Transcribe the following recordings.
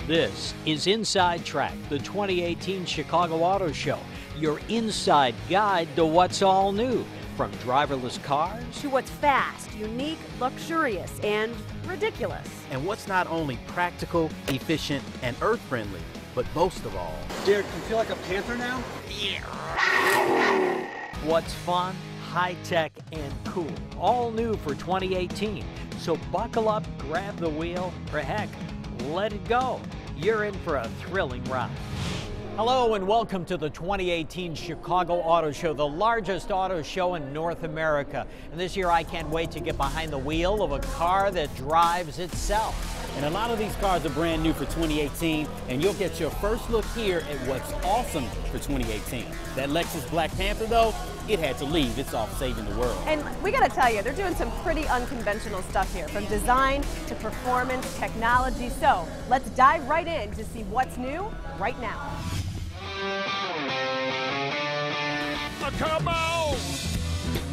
This is Inside Track, the 2018 Chicago Auto Show, your inside guide to what's all new, from driverless cars to what's fast, unique, luxurious, and ridiculous. And what's not only practical, efficient, and earth-friendly, but most of all, Derek, you feel like a panther now? Yeah. What's fun, high-tech, and cool, all new for 2018. So buckle up, grab the wheel, or heck, let it go. You're in for a thrilling ride. Hello and welcome to the 2018 Chicago Auto Show, the largest auto show in North America. And this year I can't wait to get behind the wheel of a car that drives itself. and a lot of these cars are brand new for 2018, and you'll get your first look here at what's awesome for 2018. That Lexus Black Panther, though, it had to leave. It's off saving the world. And we gotta tell you, they're doing some pretty unconventional stuff here, from design to performance, technology. So let's dive right in to see what's new right now. Come on,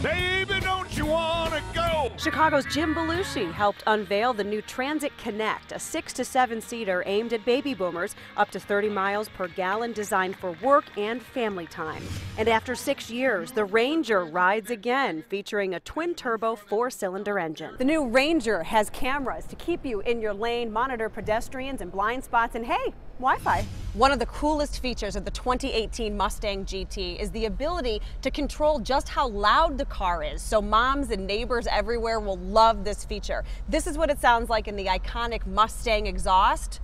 baby, don't you wanna go? Chicago's Jim Belushi helped unveil the new Transit Connect, a 6 to 7 seater aimed at baby boomers, up to 30 miles per gallon, designed for work and family time. And after 6 years, the Ranger rides again, featuring a twin-turbo 4-cylinder engine. The new Ranger has cameras to keep you in your lane, monitor pedestrians and blind spots, and hey, Wi-Fi. One of the coolest features of the 2018 Mustang GT is the ability to control just how loud the car is, so moms and neighbors everywhere will love this feature. This is what it sounds like in the iconic Mustang exhaust.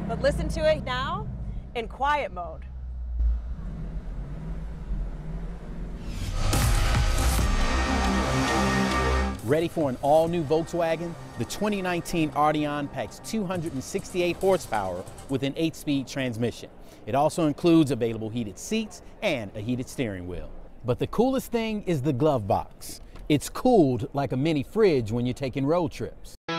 But listen to it now in quiet mode. Ready for an all-new Volkswagen? The 2019 Arteon packs 268 horsepower with an 8-speed transmission. It also includes available heated seats and a heated steering wheel. But the coolest thing is the glove box. It's cooled like a mini fridge when you're taking road trips. The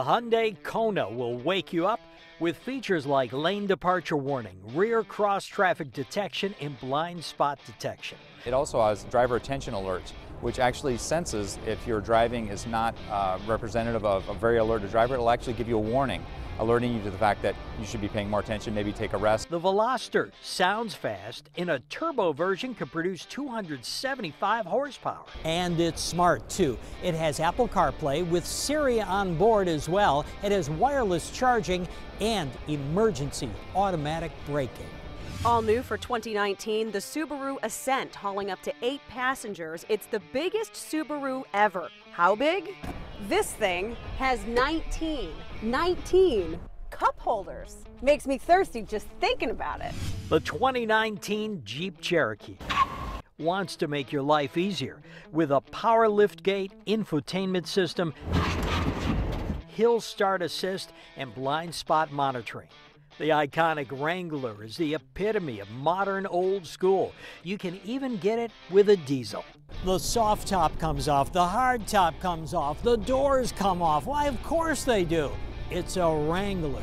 Hyundai Kona will wake you up with features like lane departure warning, rear cross traffic detection, and blind spot detection. It also has driver attention alerts, which actually senses if your driving is not representative of a very alerted driver. It'll actually give you a warning, alerting you to the fact that you should be paying more attention, maybe take a rest. The Veloster sounds fast. In a turbo version, can produce 275 horsepower. And it's smart, too. It has Apple CarPlay with Siri on board as well. It has wireless charging and emergency automatic braking. All new for 2019, the Subaru Ascent, hauling up to 8 passengers. It's the biggest Subaru ever. How big? This thing has 19 cup holders. Makes me thirsty just thinking about it. The 2019 Jeep Cherokee wants to make your life easier with a power liftgate, infotainment system, hill start assist, and blind spot monitoring. The iconic Wrangler is the epitome of modern old school. You can even get it with a diesel. The soft top comes off, the hard top comes off, the doors come off. Why, of course they do. It's a Wrangler.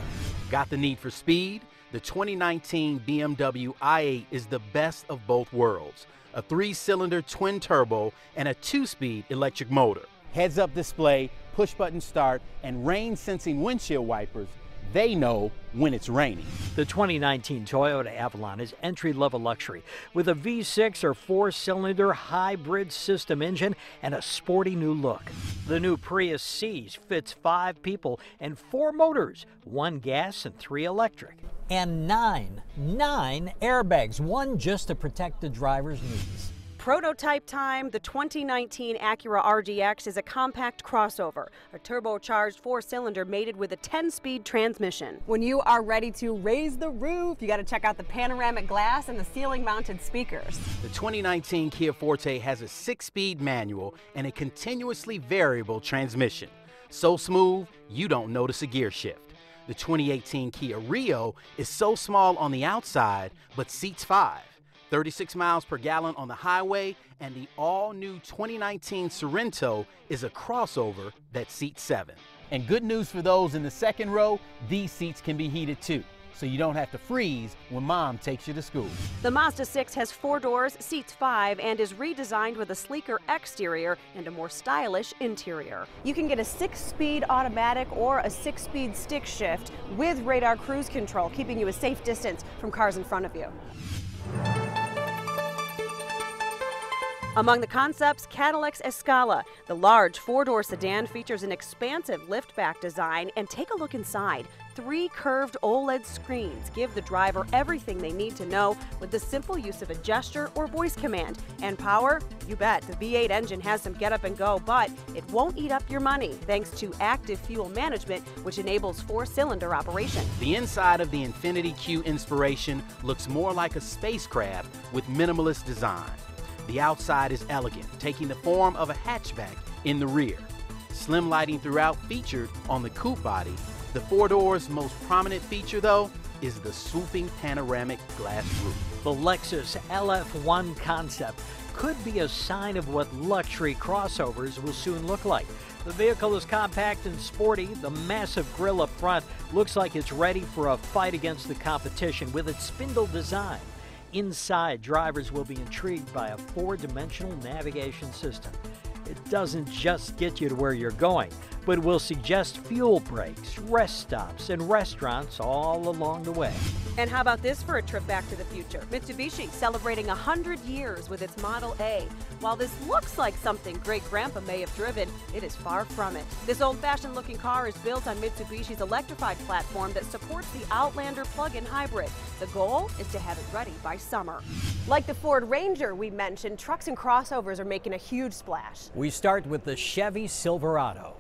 Got the need for speed? The 2019 BMW i8 is the best of both worlds. A 3-cylinder twin turbo and a 2-speed electric motor. Heads-up display, push-button start, and rain-sensing windshield wipers. They know when it's raining. The 2019 Toyota Avalon is entry-level luxury with a V6 or 4-cylinder hybrid system engine and a sporty new look. The new Prius C fits 5 people and 4 motors, 1 gas and 3 electric. And 9 airbags, 1 just to protect the driver's knees. Prototype time, the 2019 Acura RDX is a compact crossover, a turbocharged 4-cylinder mated with a 10-speed transmission. When you are ready to raise the roof, you got to check out the panoramic glass and the ceiling-mounted speakers. The 2019 Kia Forte has a 6-speed manual and a continuously variable transmission. So smooth, you don't notice a gear shift. The 2018 Kia Rio is so small on the outside, but seats 5. 36 miles per gallon on the highway, and the all-new 2019 Sorento is a crossover that seats 7. And good news for those in the second row, these seats can be heated too. so you don't have to freeze when mom takes you to school. The Mazda 6 has 4 doors, seats 5, and is redesigned with a sleeker exterior and a more stylish interior. You can get a 6-speed automatic or a 6-speed stick shift with radar cruise control, keeping you a safe distance from cars in front of you. Among the concepts, Cadillac's Escala. The large 4-door sedan features an expansive liftback design, and take a look inside. 3 curved OLED screens give the driver everything they need to know with the simple use of a gesture or voice command. And power? You bet. The V8 engine has some get up and go, but it won't eat up your money thanks to active fuel management, which enables 4-cylinder operation. The inside of the Infiniti Q Inspiration looks more like a spacecraft with minimalist design. The outside is elegant, taking the form of a hatchback in the rear. Slim lighting throughout featured on the coupe body. The 4 doors' most prominent feature, though, is the swooping panoramic glass roof. The Lexus LF1 concept could be a sign of what luxury crossovers will soon look like. The vehicle is compact and sporty. The massive grille up front looks like it's ready for a fight against the competition with its spindle design. Inside, drivers will be intrigued by a 4-dimensional navigation system. It doesn't just get you to where you're going, but will suggest fuel breaks, rest stops, and restaurants all along the way. And how about this for a trip back to the future? Mitsubishi celebrating 100 years with its Model A. While this looks like something great-grandpa may have driven, it is far from it. This old-fashioned looking car is built on Mitsubishi's electrified platform that supports the Outlander plug-in hybrid. The goal is to have it ready by summer. Like the Ford Ranger we mentioned, trucks and crossovers are making a huge splash. We start with the Chevy Silverado.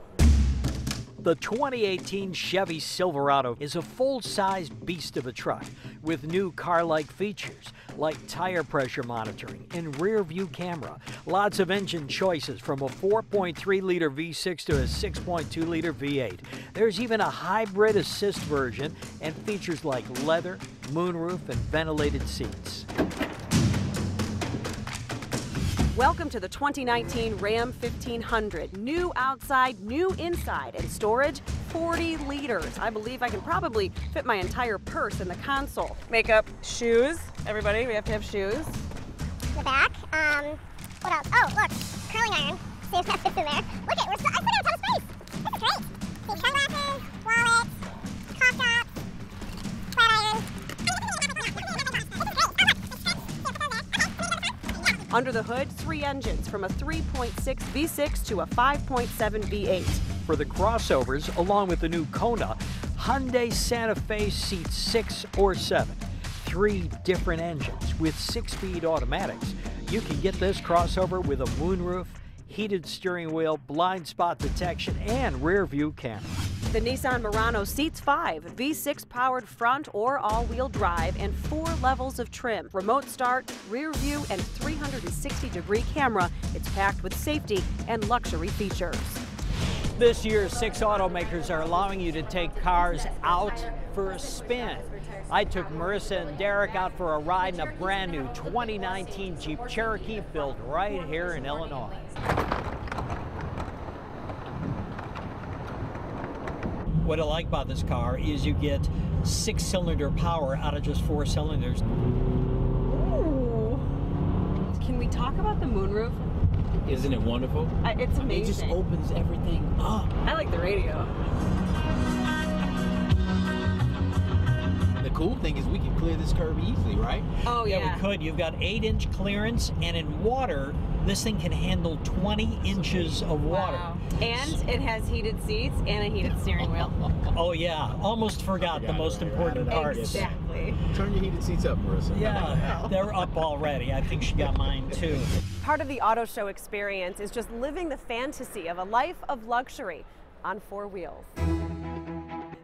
The 2018 Chevy Silverado is a full-sized beast of a truck with new car-like features like tire pressure monitoring and rear-view camera. Lots of engine choices from a 4.3-liter V6 to a 6.2-liter V8. There's even a hybrid assist version and features like leather, moonroof, and ventilated seats. Welcome to the 2019 Ram 1500. New outside, new inside, and storage 40 liters. I believe I can probably fit my entire purse in the console. Makeup, shoes. Everybody, we have to have shoes. The back. What else? Oh, look, curling iron. See if that fits in there. Look at, I still got a ton of space. This is great. See, sunglasses, wallet, cough drops, flat iron. Under the hood, 3 engines from a 3.6 V6 to a 5.7 V8. For the crossovers, along with the new Kona, Hyundai Santa Fe seats 6 or 7. 3 different engines with 6-speed automatics. You can get this crossover with a moonroof, heated steering wheel, blind spot detection, and rear view camera. The Nissan Murano seats 5, V6 powered front or all-wheel drive, and 4 levels of trim. Remote start, rear view, and 360-degree camera. It's packed with safety and luxury features. This year, 6 automakers are allowing you to take cars out for a spin. I took Marissa and Derek out for a ride in a brand new 2019 Jeep Cherokee built right here in Illinois. What I like about this car is you get 6-cylinder power out of just 4 cylinders. Ooh. Can we talk about the moonroof? Isn't it wonderful? It's amazing. It just opens everything up. I like the radio. The cool thing is we can clear this curb easily, right? Oh, yeah. Yeah, we could. You've got 8-inch clearance, and in water, this thing can handle 20 inches of water. Wow. And it has heated seats and a heated steering wheel. Oh, yeah. Almost forgot the most important part. Exactly. Turn your heated seats up, Marissa. Yeah, they're up already. I think she got mine, too. Part of the auto show experience is just living the fantasy of a life of luxury on 4 wheels.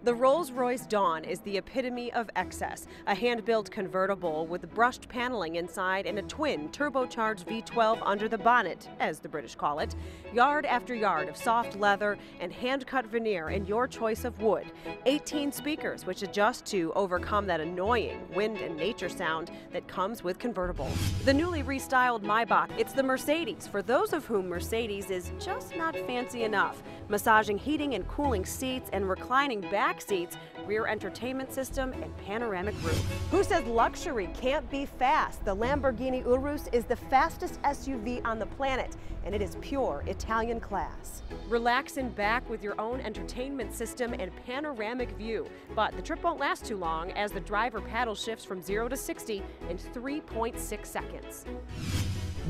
The Rolls-Royce Dawn is the epitome of excess, a hand-built convertible with brushed paneling inside and a twin turbocharged V12 under the bonnet, as the British call it. Yard after yard of soft leather and hand-cut veneer in your choice of wood. 18 speakers which adjust to overcome that annoying wind and nature sound that comes with convertibles. The newly restyled Maybach, it's the Mercedes, for those of whom Mercedes is just not fancy enough. Massaging heating and cooling seats and reclining back back seats, rear entertainment system, and panoramic roof. Who says luxury can't be fast? The Lamborghini Urus is the fastest SUV on the planet, and it is pure Italian class. Relax in back with your own entertainment system and panoramic view. But the trip won't last too long as the driver paddle shifts from 0 to 60 in 3.6 seconds.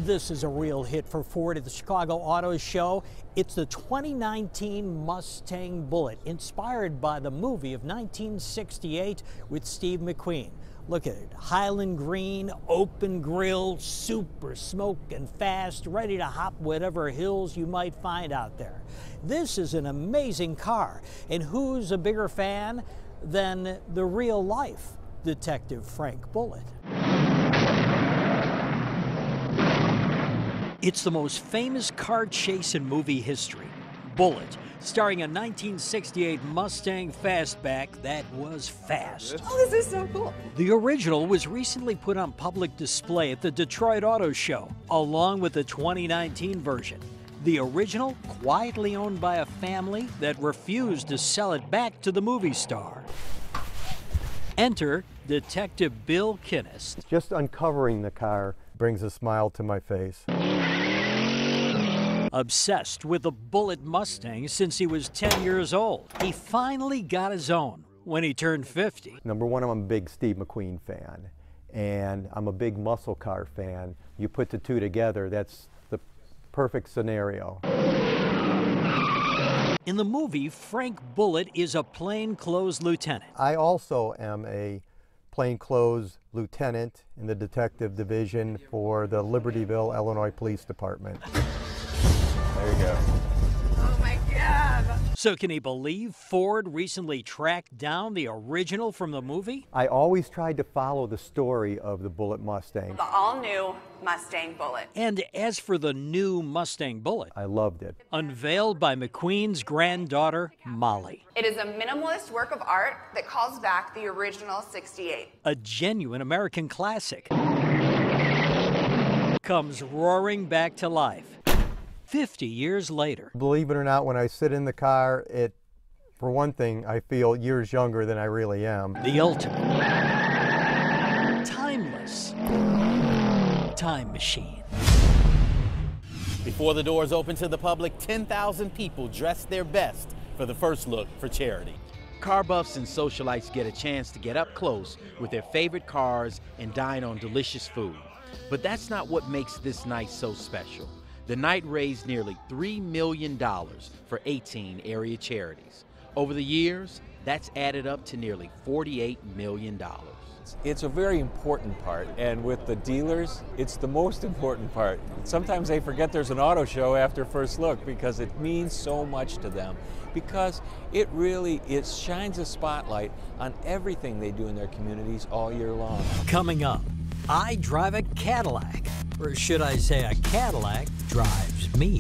This is a real hit for Ford at the Chicago Auto Show. It's the 2019 Mustang Bullitt, inspired by the movie of 1968 with Steve McQueen. Look at it, Highland green, open grille, super smoking fast, ready to hop whatever hills you might find out there. This is an amazing car, and who's a bigger fan than the real life Detective Frank Bullitt? It's the most famous car chase in movie history, Bullitt, starring a 1968 Mustang fastback that was fast. Oh, this is so cool. The original was recently put on public display at the Detroit Auto Show, along with the 2019 version. The original, quietly owned by a family that refused to sell it back to the movie star. Enter Detective Bill Kinnist. Just uncovering the car brings a smile to my face. Obsessed with the Bullitt Mustang since he was 10 years old. He finally got his own when he turned 50. Number one, I'm a big Steve McQueen fan, and I'm a big muscle car fan. You put the two together, that's the perfect scenario. In the movie, Frank Bullitt is a plainclothes lieutenant. I also am a plainclothes lieutenant in the detective division for the Libertyville, Illinois Police Department. There you go. Oh my God. So can he believe Ford recently tracked down the original from the movie? I always tried to follow the story of the Bullitt Mustang. The all-new Mustang Bullitt. And as for the new Mustang Bullitt, I loved it. unveiled by McQueen's granddaughter, Molly. It is a minimalist work of art that calls back the original 68. A genuine American classic. Comes roaring back to life 50 years later. Believe it or not, when I sit in the car, for one thing, I feel years younger than I really am. The ultimate timeless time machine. Before the doors open to the public, 10,000 people dressed their best for the first look for charity. Car buffs and socialites get a chance to get up close with their favorite cars and dine on delicious food. But that's not what makes this night so special. The night raised nearly $3 million for 18 area charities. Over the years, that's added up to nearly $48 million. It's a very important part, and with the dealers, it's the most important part. Sometimes they forget there's an auto show after first look because it means so much to them. Because it shines a spotlight on everything they do in their communities all year long. Coming up, I drive a Cadillac. Or should I say a Cadillac drives me.